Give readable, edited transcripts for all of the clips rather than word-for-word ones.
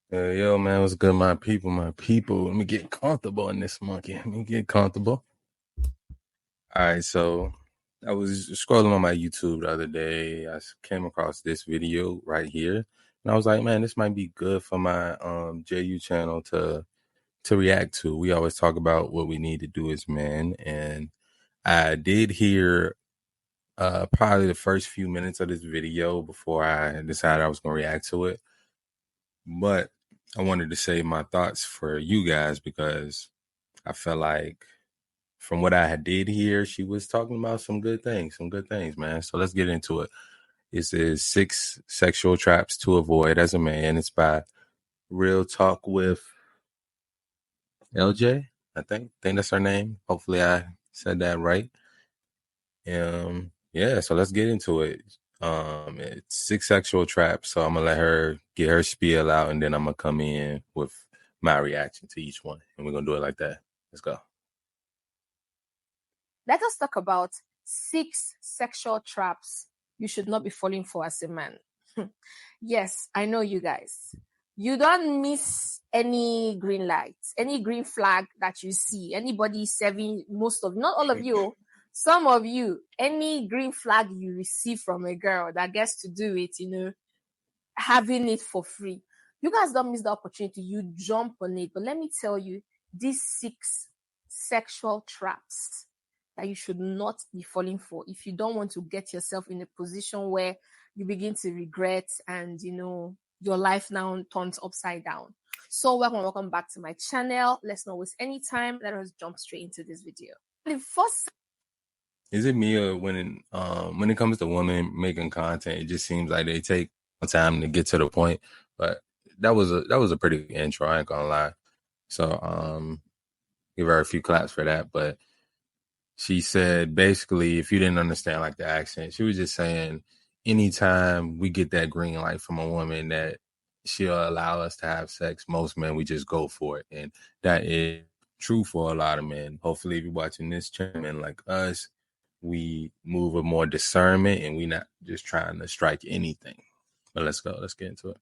Yo, man, what's good, my people, my people? Let me get comfortable in this monkey. Let me get comfortable. All right, so I was scrolling on my YouTube the other day. I came across this video right here, and I was like, man, this might be good for my JU channel to react to. We always talk about what we need to do as men, and I did hear probably the first few minutes of this video before I decided I was going to react to it. But I wanted to say my thoughts for you guys because I felt like from what I did hear, she was talking about some good things, man. So let's get into it. This is 6 Sexual Traps to Avoid as a Man. It's by Real Talk with LJ. I think that's her name. Hopefully I said that right. Yeah, so let's get into it. It's 6 sexual traps, so I'm gonna let her get her spiel out, and then I'm gonna come in with my reaction to each one, and we're gonna do it like that. Let's go. Let us talk about 6 sexual traps you should not be falling for as a man. Yes, I know you guys. You don't miss any green lights, any green flag that you see. Anybody serving, not all of you, some of you, any green flag you receive from a girl that gets to do it, having it for free. You guys don't miss the opportunity. You jump on it. But let me tell you, these 6 sexual traps that you should not be falling for if you don't want to get yourself in a position where you begin to regret and, your life now turns upside down. So welcome back to my channel. Let's not waste any time. Let us jump straight into this video. The first... Is it me or when it comes to women making content, it just seems like they take time to get to the point? But that was a pretty good intro, I ain't gonna lie. So give her a few claps for that. But she said basically, if you didn't understand like the accent, she was just saying anytime we get that green light from a woman that she'll allow us to have sex, most men, we just go for it. And that is true for a lot of men. Hopefully, if you're watching this channel, men like us, we move with more discernment and we're not just trying to strike anything. But let's go. Let's get into it.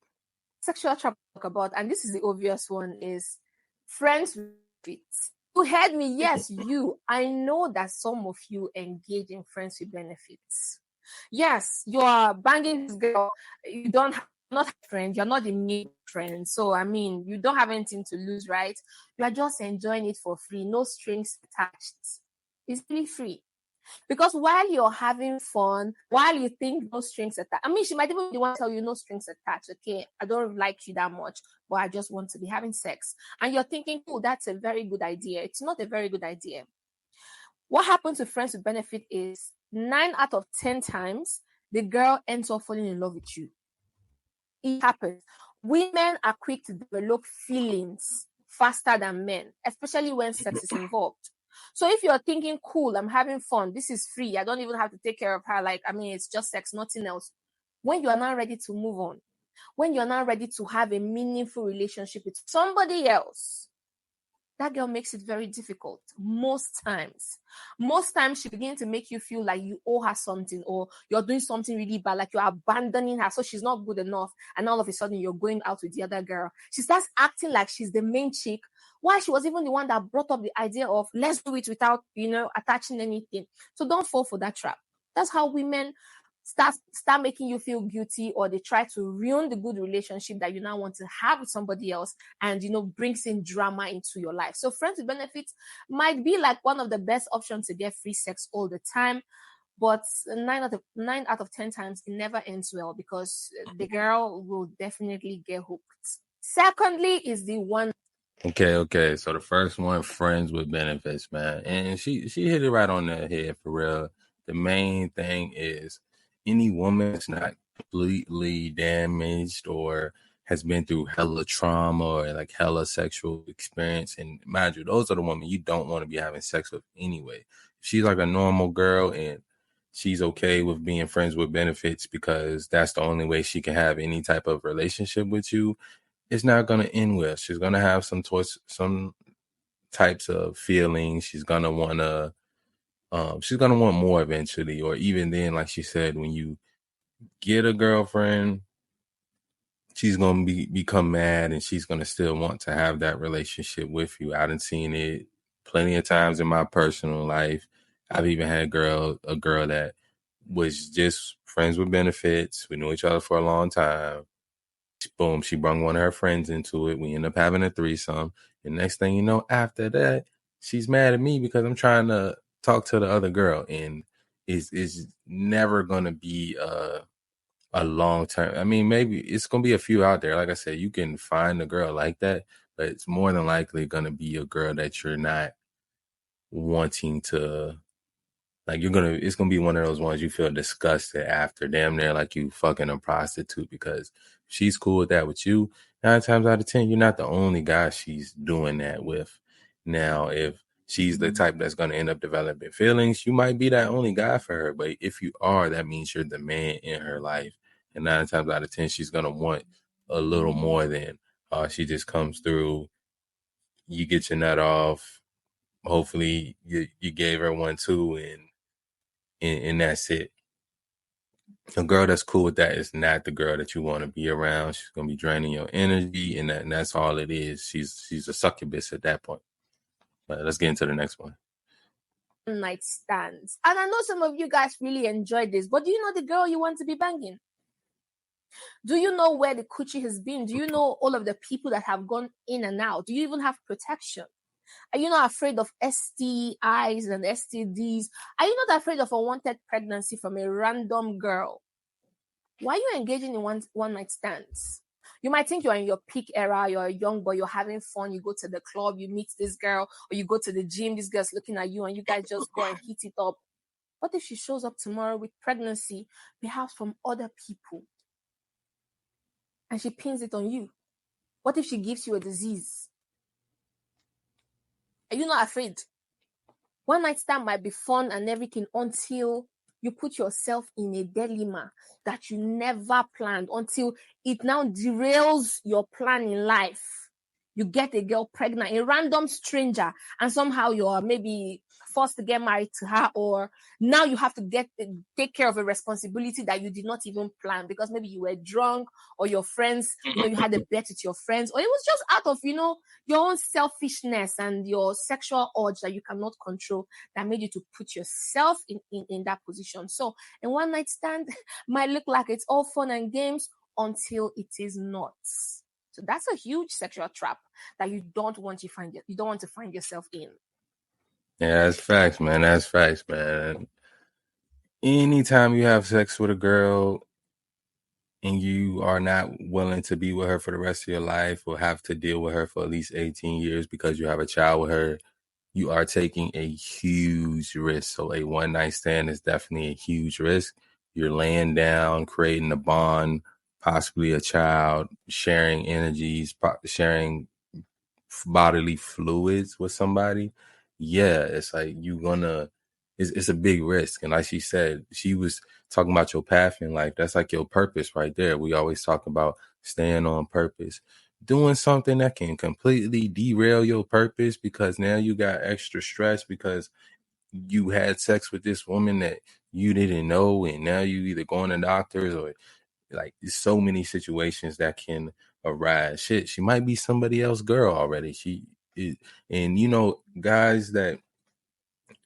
Sexual trap to talk about, and this is the obvious one, is friends with benefits. You heard me, yes, you. I know that some of you engage in friends with benefits. Yes, you are banging this girl. You don't have not a friend, you're not the main friend. So I mean, you don't have anything to lose, right? You are just enjoying it for free, no strings attached. It's really free. Because while you're having fun, while you think no strings attached, I mean, she might even want to tell you no strings attached. Okay, I don't like you that much, but I just want to be having sex. And you're thinking, oh, that's a very good idea. It's not a very good idea. What happens to friends with benefit is 9 out of 10 times, the girl ends up falling in love with you. It happens. Women are quick to develop feelings faster than men, especially when sex is involved. So if you're thinking, cool, I'm having fun, this is free, I don't even have to take care of her, it's just sex, nothing else. When you are not ready to move on, when you're not ready to have a meaningful relationship with somebody else, that girl makes it very difficult. Most times she begins to make you feel like you owe her something, or you're doing something really bad, like you're abandoning her, so she's not good enough, and all of a sudden you're going out with the other girl. She starts acting like she's the main chick, while she was even the one that brought up the idea of let's do it without, attaching anything. So don't fall for that trap. That's how women start making you feel guilty, or they try to ruin the good relationship that you now want to have with somebody else, and brings in drama into your life. So friends with benefits might be like one of the best options to get free sex all the time, but 9 out of 10 times it never ends well, because the girl will definitely get hooked. Secondly is the one. Okay. So the first one, friends with benefits, man. And she hit it right on the head for real. The main thing is any woman that's not completely damaged or has been through hella trauma or like hella sexual experience. And mind you, those are the women you don't want to be having sex with anyway. If she's like a normal girl and she's okay with being friends with benefits because that's the only way she can have any type of relationship with you, it's not going to end well. She's going to have some types of feelings. She's going to want more eventually, or even then, like she said, when you get a girlfriend, she's gonna become mad, and she's gonna still want to have that relationship with you. I done seen it plenty of times in my personal life. I've even had a girl that was just friends with benefits. We knew each other for a long time. Boom, she brought one of her friends into it. We end up having a threesome. And next thing you know, after that, she's mad at me because I'm trying to talk to the other girl. And it's never gonna be a long term. I mean, maybe it's gonna be a few out there. Like I said, you can find a girl like that, but it's more than likely gonna be a girl that you're not wanting to, like, it's gonna be one of those ones you feel disgusted after, damn near like you fucking a prostitute, because she's cool with that with you. 9 times out of 10, you're not the only guy she's doing that with. Now, if she's the type that's gonna end up developing feelings, you might be that only guy for her. But if you are, that means you're the man in her life. And 9 times out of 10, she's gonna want a little more than she just comes through, you get your nut off. Hopefully you gave her one too, and that's it. A girl that's cool with that is not the girl that you want to be around. She's gonna be draining your energy, and that's all it is. She's a succubus at that point. But let's get into the next one. Night stands. And I know some of you guys really enjoyed this, but do you know the girl you want to be banging? Do you know where the coochie has been? Do you know all of the people that have gone in and out? Do you even have protection? Are you not afraid of STIs and STDs? Are you not afraid of a unwanted pregnancy from a random girl? Why are you engaging in one night stands? You might think you're in your peak era, you're a young boy, you're having fun, you go to the club, you meet this girl, or you go to the gym, this girl's looking at you, and you guys just go and hit it up. What if she shows up tomorrow with pregnancy, perhaps from other people, and she pins it on you? What if she gives you a disease? Are you not afraid? One night stand might be fun and everything until you put yourself in a dilemma that you never planned, until it now derails your plan in life. You get a girl pregnant, a random stranger, and somehow you're maybe forced to get married to her, or now you have to take care of a responsibility that you did not even plan because maybe you were drunk, or your friends, you had a bet with your friends, or it was just out of, your own selfishness and your sexual urge that you cannot control that made you to put yourself in that position. So a one night stand might look like it's all fun and games until it is not. So that's a huge sexual trap that you don't want to find yourself in. Yeah, that's facts, man. That's facts, man. Anytime you have sex with a girl and you are not willing to be with her for the rest of your life, or have to deal with her for at least 18 years because you have a child with her, you are taking a huge risk. So a one night stand is definitely a huge risk. You're laying down, creating a bond, possibly a child, sharing energies, sharing bodily fluids with somebody. Yeah, it's like it's a big risk. And like she said, she was talking about your path in life. That's like your purpose right there. We always talk about staying on purpose, doing something that can completely derail your purpose because now you got extra stress because you had sex with this woman that you didn't know, and now you either going to doctors, or like there's so many situations that can arise. Shit, she might be somebody else girl already. And guys that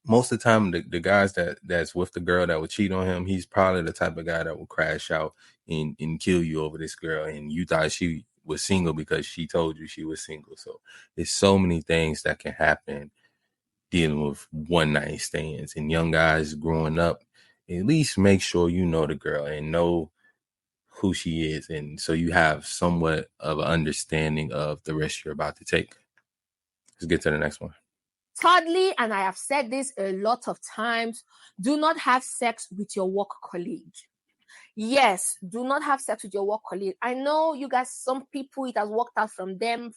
most of the time, the guys that's with the girl that would cheat on him, he's probably the type of guy that will crash out and kill you over this girl, and you thought she was single because she told you she was single. So there's so many things that can happen dealing with one night stands. And young guys growing up, at least make sure you know the girl and know who she is, and so you have somewhat of an understanding of the risk you're about to take. Let's get to the next one. Thirdly, and I have said this a lot of times, do not have sex with your work colleague. Yes, do not have sex with your work colleague. I know you guys, some people, it has worked out for them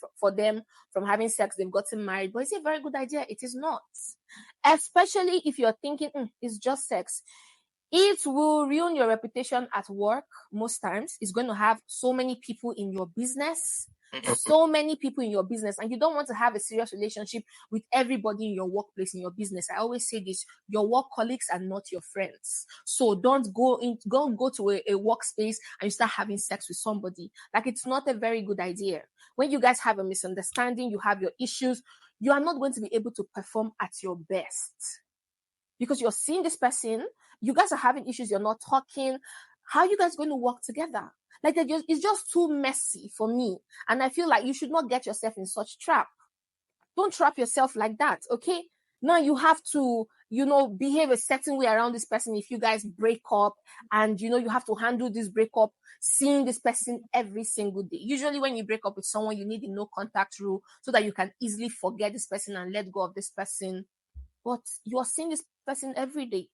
from having sex, they've gotten married, but it's a very good idea. It is not. Especially if you're thinking, it's just sex. It will ruin your reputation at work most times. It's going to have so many people in your business. so many people in your business, and you don't want to have a serious relationship with everybody in your workplace, in your business. I always say this: your work colleagues are not your friends. So don't go to a workspace and you start having sex with somebody. Like, it's not a very good idea. When you guys have a misunderstanding, you have your issues, you are not going to be able to perform at your best because you're seeing this person, you guys are having issues, you're not talking. How are you guys going to work together? Like, it's just too messy for me. And I feel like you should not get yourself in such trap. Don't trap yourself like that, okay? Now you have to, behave a certain way around this person if you guys break up, and, you have to handle this breakup, seeing this person every single day. Usually when you break up with someone, you need a no contact rule so that you can easily forget this person and let go of this person. But you are seeing this person every day.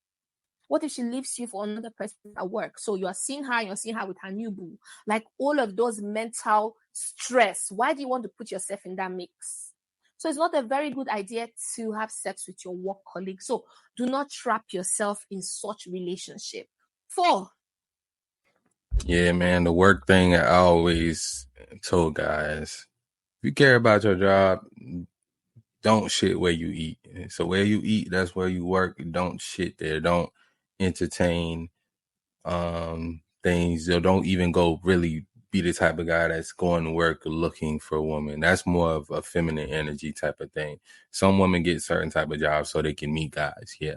What if she leaves you for another person at work? So you're seeing her with her new boo. Like, all of those mental stress. Why do you want to put yourself in that mix? So it's not a very good idea to have sex with your work colleague. So do not trap yourself in such relationship. 4. Yeah, man, the work thing I always told guys, if you care about your job, don't shit where you eat. So where you eat, that's where you work. Don't shit there. Don't entertain things. Or don't even go really be the type of guy that's going to work looking for a woman. That's more of a feminine energy type of thing. Some women get certain type of jobs so they can meet guys, yeah.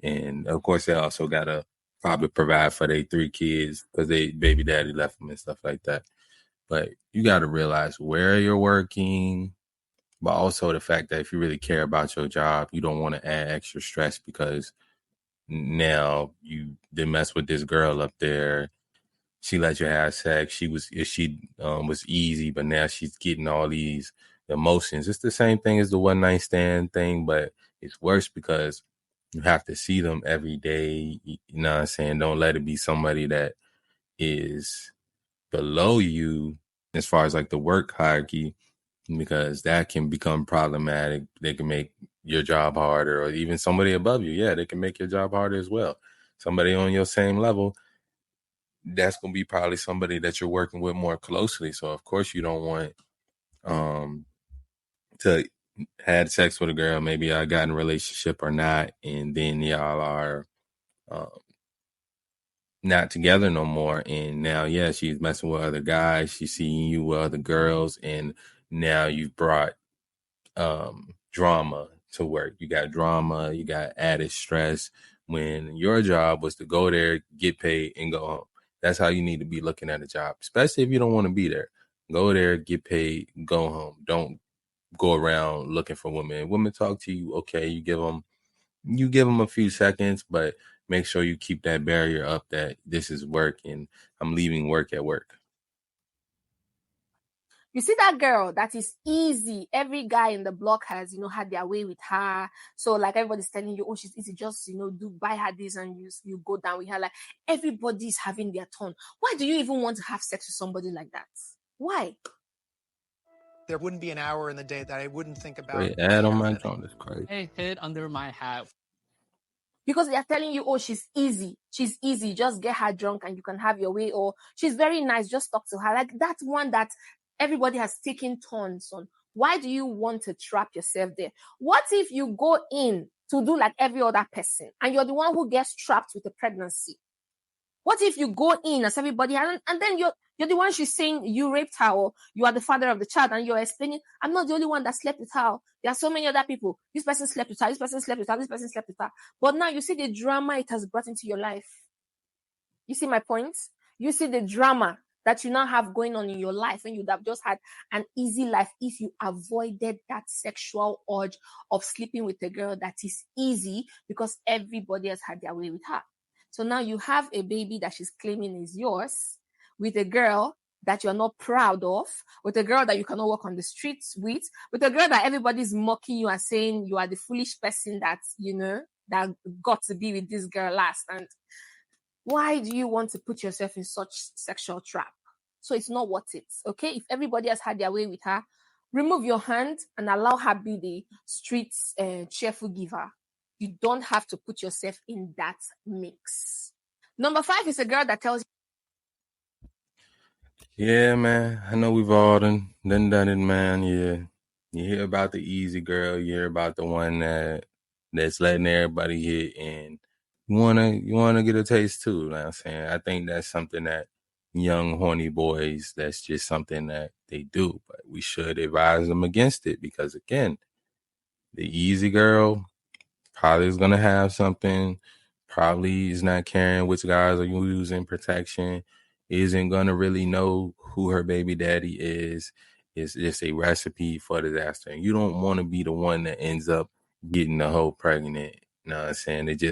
And of course they also gotta probably provide for their 3 kids because they baby daddy left them and stuff like that. But you gotta realize where you're working, but also the fact that if you really care about your job, you don't want to add extra stress because now you did mess with this girl up there. She let you have sex. She was easy, but now she's getting all these emotions. It's the same thing as the one night stand thing, but it's worse because you have to see them every day. You know what I'm saying? Don't let it be somebody that is below you as far as like the work hierarchy, because that can become problematic. They can make your job harder, or even somebody above you. Yeah, they can make your job harder as well. Somebody on your same level, that's going to be probably somebody that you're working with more closely. So of course you don't want to had sex with a girl, maybe y'all got in a relationship or not, and then y'all are not together no more, and now she's messing with other guys, she's seeing you with other girls, and now you've brought drama to work. You got drama, you got added stress when your job was to go there, get paid, and go home. That's how you need to be looking at a job, especially if you don't want to be there. Go there, get paid, go home. Don't go around looking for women. Women talk to you, okay, you give them a few seconds, but make sure you keep that barrier up that this is work and I'm leaving work at work. You see that girl that is easy. Every guy in the block has, had their way with her. So like everybody's telling you, oh, she's easy. Just, do buy her this and you go down with her. Like, everybody's having their turn. Why do you even want to have sex with somebody like that? Why? There wouldn't be an hour in the day that I wouldn't think about. Great ad on my phone is crazy. I hid under my hat. Because they are telling you, oh, she's easy. She's easy. Just get her drunk and you can have your way. Or she's very nice. Just talk to her. Like that one that everybody has taken turns on. Why do you want to trap yourself there? What if you go in to do like every other person and you're the one who gets trapped with a pregnancy? What if you go in as everybody and then you're the one she's saying you raped her or you are the father of the child and you're explaining, I'm not the only one that slept with her. There are so many other people. This person slept with her, this person slept with her, this person slept with her. But now you see the drama it has brought into your life. You see my point? You see the drama that you now have going on in your life when you'd have just had an easy life if you avoided that sexual urge of sleeping with a girl that is easy because everybody has had their way with her. So now you have a baby that she's claiming is yours with a girl that you're not proud of, with a girl that you cannot walk on the streets with a girl that everybody's mocking you and saying you are the foolish person that, that got to be with this girl last. And why do you want to put yourself in such sexual trap? So it's not worth it, okay? If everybody has had their way with her, remove your hand and allow her be the streets cheerful giver. You don't have to put yourself in that mix. Number 5 is a girl that tells you. Yeah, man. I know we've all done Done it, man. Yeah. You hear about the easy girl. You hear about the one that's letting everybody hit, and you wanna get a taste too. You know what I'm saying? I think that's something that young horny boys, that's just something that they do. But we should advise them against it, because again, the easy girl probably is gonna have something, probably is not caring which guys are using protection, isn't gonna really know who her baby daddy is. It's just a recipe for disaster. And you don't want to be the one that ends up getting the hoe pregnant. You know what I'm saying? It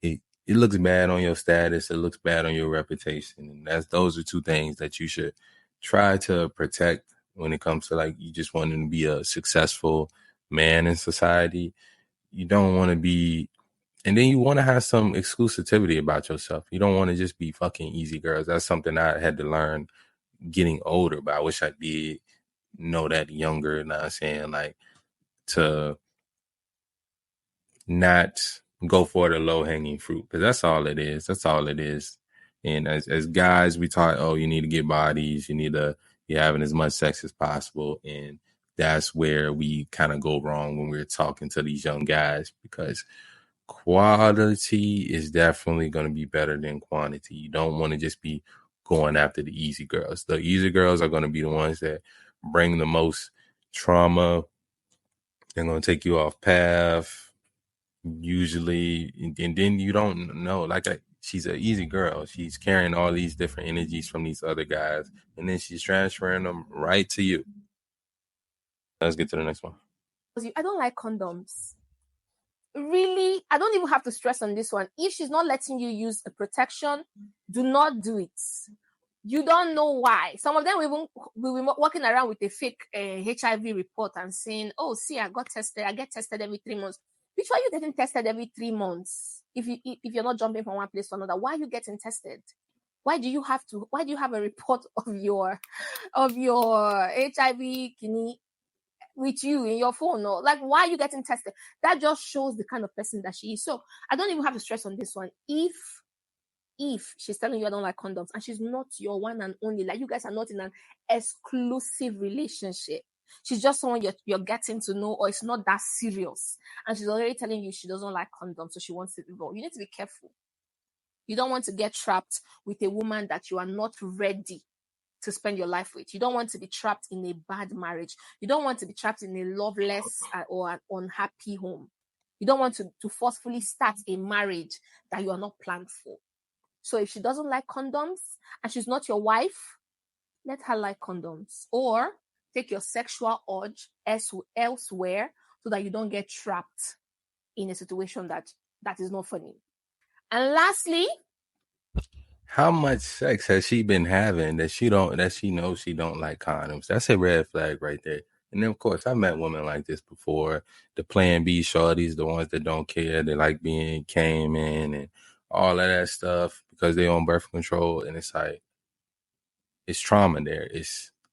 it looks bad on your status, it looks bad on your reputation. And those are two things that you should try to protect when it comes to, like, you just wanting to be a successful man in society. You don't want to be, and then you want to have some exclusivity about yourself. You don't want to just be fucking easy girls. That's something I had to learn getting older, but I wish I did know that younger. You know what I'm saying? Like, to not go for the low hanging fruit, because that's all it is. That's all it is. And as guys, we taught, oh, you need to get bodies, you need to be having as much sex as possible. And that's where we kind of go wrong when we're talking to these young guys, because quality is definitely going to be better than quantity. You don't want to just be going after the easy girls. The easy girls are going to be the ones that bring the most trauma. They're going to take you off path, usually, and then you don't know. Like, she's an easy girl. She's carrying all these different energies from these other guys, and then she's transferring them right to you. Let's get to the next one. I don't like condoms. Really, I don't even have to stress on this one. If she's not letting you use a protection, do not do it. You don't know why. Some of them will be walking around with a fake HIV report and saying, oh, see, I get tested every 3 months. Which why are you getting tested every 3 months? If you're not jumping from one place to another, why are you getting tested? Why do you have a report of your HIV kidney with you in your phone? Or like, why are you getting tested? That just shows the kind of person that she is. So I don't even have to stress on this one. If she's telling you I don't like condoms and she's not your one and only, like you guys are not in an exclusive relationship, she's just someone you're getting to know, or it's not that serious, and she's already telling you she doesn't like condoms, so she wants to involve, you need to be careful. You don't want to get trapped with a woman that you are not ready to spend your life with. You don't want to be trapped in a bad marriage. You don't want to be trapped in a loveless or an unhappy home. You don't want to forcefully start a marriage that you are not planned for. So if she doesn't like condoms and she's not your wife, let her like condoms, or take your sexual urge elsewhere so that you don't get trapped in a situation that is not funny. And lastly, how much sex has she been having that she knows she don't like condoms? That's a red flag right there. And then, of course, I met women like this before. The Plan B shorties, the ones that don't care, they like being came in and all of that stuff because they on birth control. And it's like, it's trauma there.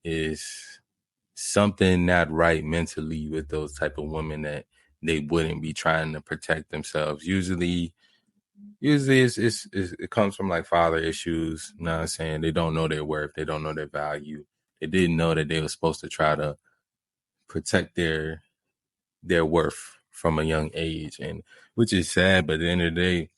It's something not right mentally with those type of women, that they wouldn't be trying to protect themselves. Usually it comes from like father issues. You know what I'm saying? They don't know their worth. They don't know their value. They didn't know that they were supposed to try to protect their worth from a young age, and which is sad. But at the end of the day,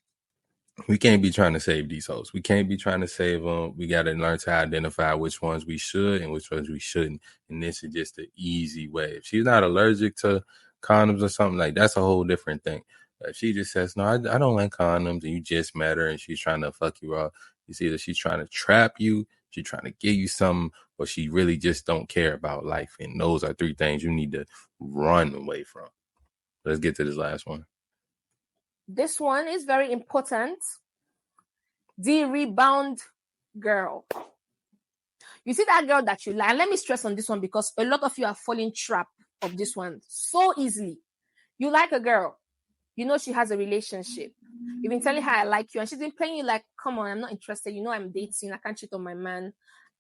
we can't be trying to save these hoes. We can't be trying to save them. We got to learn to identify which ones we should and which ones we shouldn't. And this is just the easy way. If she's not allergic to condoms or something, like, that's a whole different thing. If she just says, no, I don't like condoms, and you just met her and she's trying to fuck you up, it's either she's trying to trap you, she's trying to give you something, or she really just don't care about life. And those are three things you need to run away from. Let's get to this last one. This one is very important. The rebound girl. You see that girl that you like. And let me stress on this one, because a lot of you are falling trap of this one so easily. You like a girl. You know she has a relationship. You've been telling her I like you, and she's been playing you like, come on, I'm not interested. You know I'm dating. I can't cheat on my man.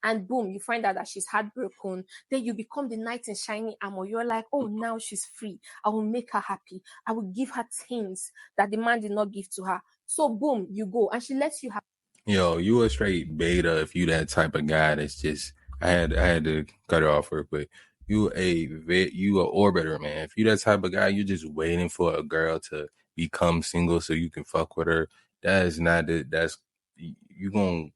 And boom, you find out that she's heartbroken. Then you become the knight in shining armor. You're like, oh, now she's free. I will make her happy. I will give her things that the man did not give to her. So boom, you go, and she lets you have. Yo, you a straight beta if you that type of guy that's just I had to cut it off real quick. You a orbiter, man. If you that type of guy, you're just waiting for a girl to become single so you can fuck with her. That is not the, that's you gonna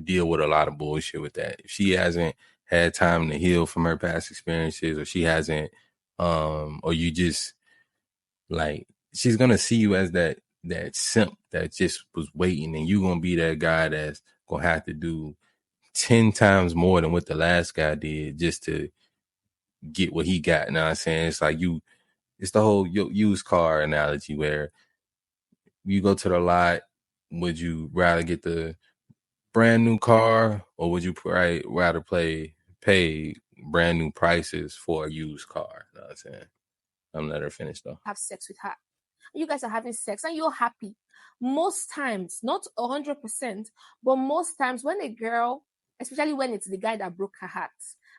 deal with a lot of bullshit with that. If she hasn't had time to heal from her past experiences, or she hasn't, or you just like, she's gonna see you as that simp that just was waiting, and you gonna be that guy that's gonna have to do 10 times more than what the last guy did just to get what he got. You know what I'm saying? It's like it's the whole used car analogy where you go to the lot, would you rather get the brand new car, or would you rather pay brand new prices for a used car? You know what I'm saying? I'm let her finish though. Have sex with her. You guys are having sex and you're happy. Most times, not 100%, but most times when a girl, especially when it's the guy that broke her heart,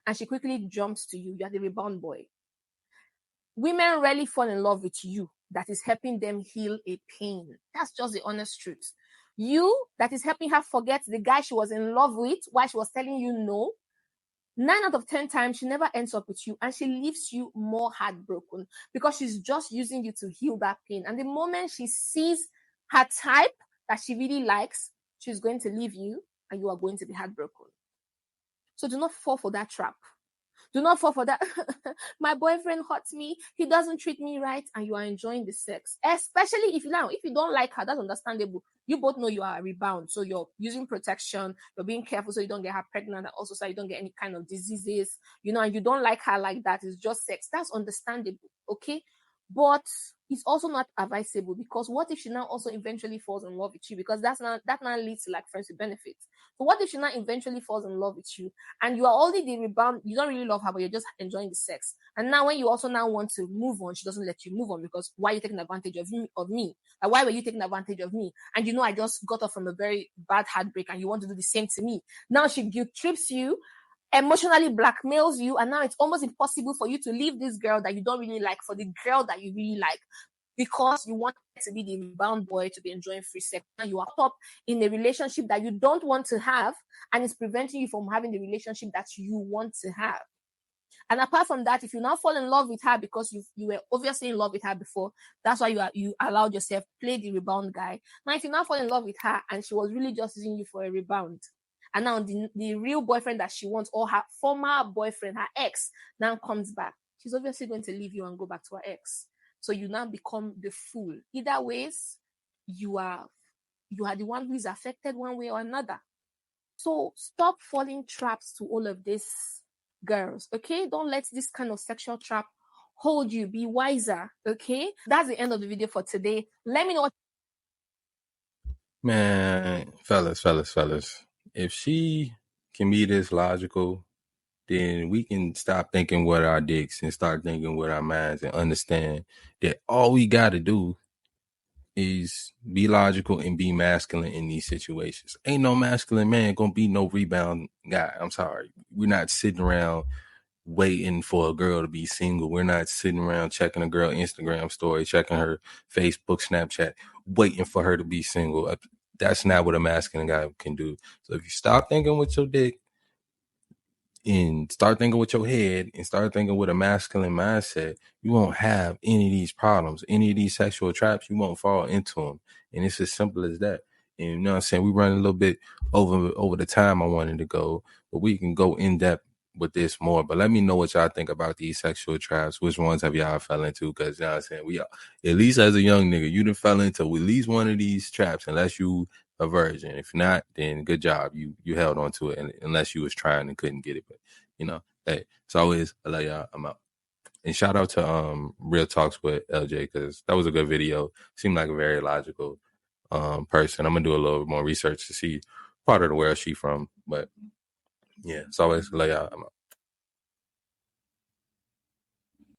and she quickly jumps to you, you're the rebound boy. Women rarely fall in love with you that is helping them heal a pain. That's just the honest truth. You that is helping her forget the guy she was in love with while she was telling you no. 9 out of 10 times, she never ends up with you, and she leaves you more heartbroken because she's just using you to heal that pain. And the moment she sees her type that she really likes, she's going to leave you and you are going to be heartbroken. So do not fall for that trap. Do not fall for that. My boyfriend hurts me. He doesn't treat me right, and you are enjoying the sex. Especially if you don't like her, that's understandable. You both know you are a rebound, so you're using protection. You're being careful so you don't get her pregnant, and also so you don't get any kind of diseases. And you don't like her like that. It's just sex. That's understandable, okay? But it's also not advisable, because what if she now also eventually falls in love with you? Because that now leads to like friends with benefits. So what if she now eventually falls in love with you, and you are already the rebound? You don't really love her, but you're just enjoying the sex. And now when you also now want to move on, she doesn't let you move on, because why are you taking advantage of me? Like, why were you taking advantage of me? And I just got off from a very bad heartbreak, and you want to do the same to me. Now she guilt trips you, emotionally blackmails you, and now it's almost impossible for you to leave this girl that you don't really like for the girl that you really like, because you want to be the rebound boy to be enjoying free sex. Now you are caught up in a relationship that you don't want to have, and it's preventing you from having the relationship that you want to have. And apart from that, if you now fall in love with her because you were obviously in love with her before, that's why you allowed yourself play the rebound guy. Now, if you now fall in love with her and she was really just using you for a rebound, and now the real boyfriend that she wants, or her former boyfriend, her ex, now comes back, she's obviously going to leave you and go back to her ex. So you now become the fool. Either ways, you are the one who is affected one way or another. So stop falling traps to all of this, girls, okay? Don't let this kind of sexual trap hold you. Be wiser, okay? That's the end of the video for today. Let me know what... Man, fellas, if she can be this logical, then we can stop thinking with our dicks and start thinking with our minds, and understand that all we got to do is be logical and be masculine in these situations. Ain't no masculine man gonna be no rebound guy. I'm sorry. We're not sitting around waiting for a girl to be single. We're not sitting around checking a girl Instagram story, checking her Facebook, Snapchat, waiting for her to be single. That's not what a masculine guy can do. So if you stop thinking with your dick and start thinking with your head and start thinking with a masculine mindset, you won't have any of these problems, any of these sexual traps. You won't fall into them. And it's as simple as that. And you know what I'm saying? We run a little bit over the time I wanted to go, but we can go in depth with this more. But let me know what y'all think about these sexual traps. Which ones have y'all fell into? Because you know what I'm saying, we are, at least as a young nigga, you done fell into at least one of these traps, unless you a virgin. If not, then good job. You held on to it, unless you was trying and couldn't get it. But hey, it's always, I love y'all. I'm out. And shout out to Real Talks with LJ, because that was a good video. Seemed like a very logical person. I'm gonna do a little more research to see part of the world she from. But yeah, it's always, I love y'all. I'm out.